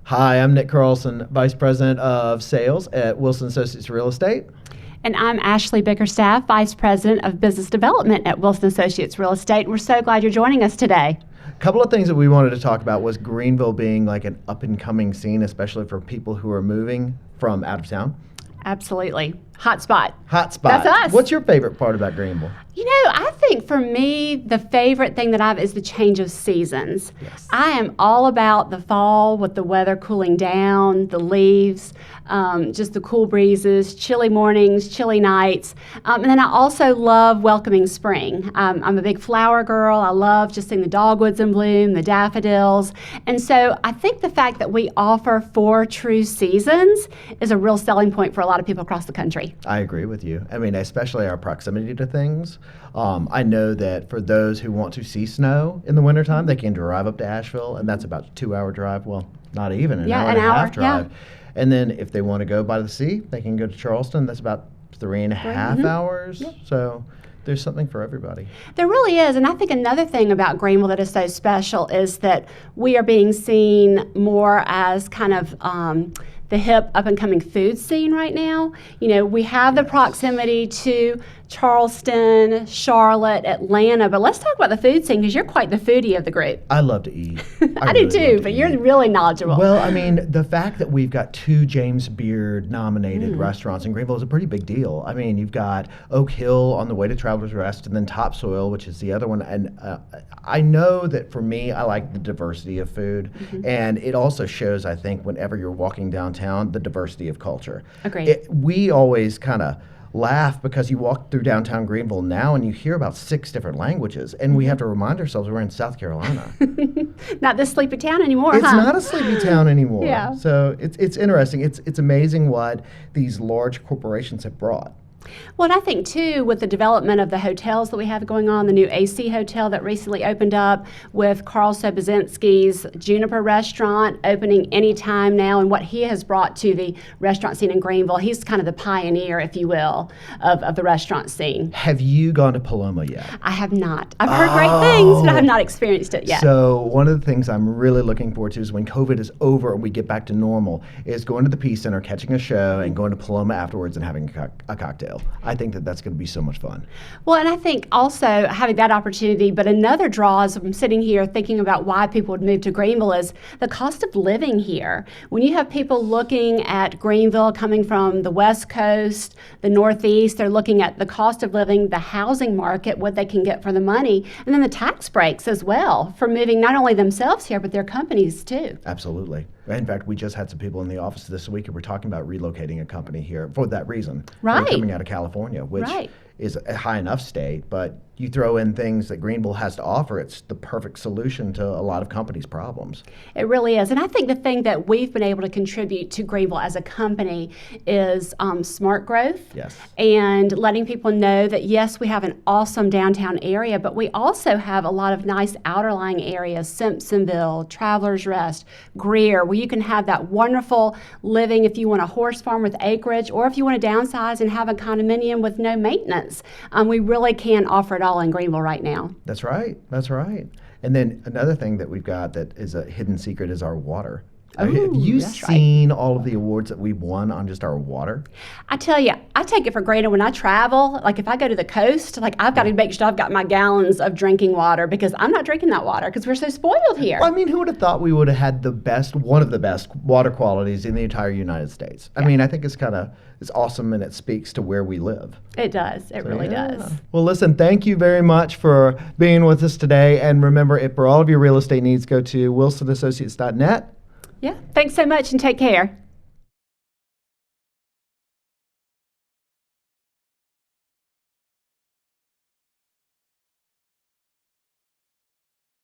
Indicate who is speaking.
Speaker 1: Hi, I'm Nick Carlson, Vice President of Sales at Wilson Associates Real Estate.
Speaker 2: And I'm Ashley Bickerstaff, Vice President of Business Development at Wilson Associates Real Estate. We're so glad you're joining us today.
Speaker 1: A couple of things that we wanted to talk about was Greenville being like an up-and-coming scene, especially for people who are moving from out of town.
Speaker 2: Absolutely. Hot spot.
Speaker 1: Hot spot.
Speaker 2: That's us.
Speaker 1: What's your favorite part about Greenville?
Speaker 2: You know, I think for me, the favorite thing that I have is the change of seasons.
Speaker 1: Yes.
Speaker 2: I am all about the fall with the weather cooling down, the leaves, just the cool breezes, chilly mornings, chilly nights. And then I also love welcoming spring. I'm a big flower girl. I love just seeing the dogwoods in bloom, the daffodils. And so I think the fact that we offer 4 true seasons is a real selling point for a lot of people across the country.
Speaker 1: I agree with you. I mean, especially our proximity to things. I know that for those who want to see snow in the wintertime, they can drive up to Asheville, and that's about a 2-hour drive. Well, not even, an hour and a half drive.
Speaker 2: Yeah.
Speaker 1: And then if they want to go by the sea, they can go to Charleston. That's about 3.5 hours.
Speaker 2: Yep.
Speaker 1: So there's something for everybody.
Speaker 2: There really is. And I think another thing about Greenville that is so special is that we are being seen more as kind of the hip up-and-coming food scene right now. You know, we have the proximity to Charleston, Charlotte, Atlanta, but let's talk about the food scene because you're quite the foodie of the group.
Speaker 1: I love to eat.
Speaker 2: I do too, but you're really knowledgeable.
Speaker 1: Well, I mean, the fact that we've got 2 James Beard nominated restaurants in Greenville is a pretty big deal. I mean, you've got Oak Hill on the way to Travelers Rest and then Topsoil, which is the other one. And I know that for me, I like the diversity of food. And it also shows, I think, whenever you're walking downtown, the diversity of culture.
Speaker 2: Agreed.
Speaker 1: We always kind of laugh because you walk through downtown Greenville now and you hear about 6 different languages, and we have to remind ourselves we're in South Carolina.
Speaker 2: Not this sleepy town anymore,
Speaker 1: It's not a sleepy town anymore.
Speaker 2: Yeah.
Speaker 1: So it's interesting. It's amazing what these large corporations have brought.
Speaker 2: Well, and I think, too, with the development of the hotels that we have going on, the new AC Hotel that recently opened up with Carl Sobozinski's Juniper Restaurant opening anytime now, and what he has brought to the restaurant scene in Greenville. He's kind of the pioneer, if you will, of the restaurant scene.
Speaker 1: Have you gone to Paloma yet?
Speaker 2: I have not. I've heard great things, but I have not experienced it yet.
Speaker 1: So one of the things I'm really looking forward to is when COVID is over and we get back to normal is going to the Peace Center, catching a show, and going to Paloma afterwards and having a cocktail. I think that that's going to be so much fun.
Speaker 2: Well, and I think also having that opportunity, but another draw as I'm sitting here thinking about why people would move to Greenville is the cost of living here. When you have people looking at Greenville coming from the West Coast, the Northeast, they're looking at the cost of living, the housing market, what they can get for the money, and then the tax breaks as well for moving not only themselves here, but their companies too.
Speaker 1: Absolutely. In fact, we just had some people in the office this week who were talking about relocating a company here for that reason.
Speaker 2: Right.
Speaker 1: They're coming out of California, which is a high enough state, but you throw in things that Greenville has to offer, it's the perfect solution to a lot of companies' problems.
Speaker 2: It really is. And I think the thing that we've been able to contribute to Greenville as a company is smart growth.
Speaker 1: Yes.
Speaker 2: And letting people know that, yes, we have an awesome downtown area, but we also have a lot of nice outerlying areas, Simpsonville, Travelers Rest, Greer, where you can have that wonderful living if you want a horse farm with acreage, or if you want to downsize and have a condominium with no maintenance. We really can offer it all in Greenville right now.
Speaker 1: That's right. That's right. And then another thing that we've got that is a hidden secret is our water. Have you seen all of the awards that we've won on just our water?
Speaker 2: I tell you, I take it for granted when I travel. Like if I go to the coast, like I've got to make sure I've got my gallons of drinking water because I'm not drinking that water because we're so spoiled here.
Speaker 1: Well, I mean, who would have thought we would have had one of the best water qualities in the entire United States? I mean, I think it's awesome, and it speaks to where we live.
Speaker 2: It does. It really does.
Speaker 1: Well, listen, thank you very much for being with us today. And remember, if for all of your real estate needs, go to wilsonassociates.net.
Speaker 2: Yeah. Thanks so much and take care.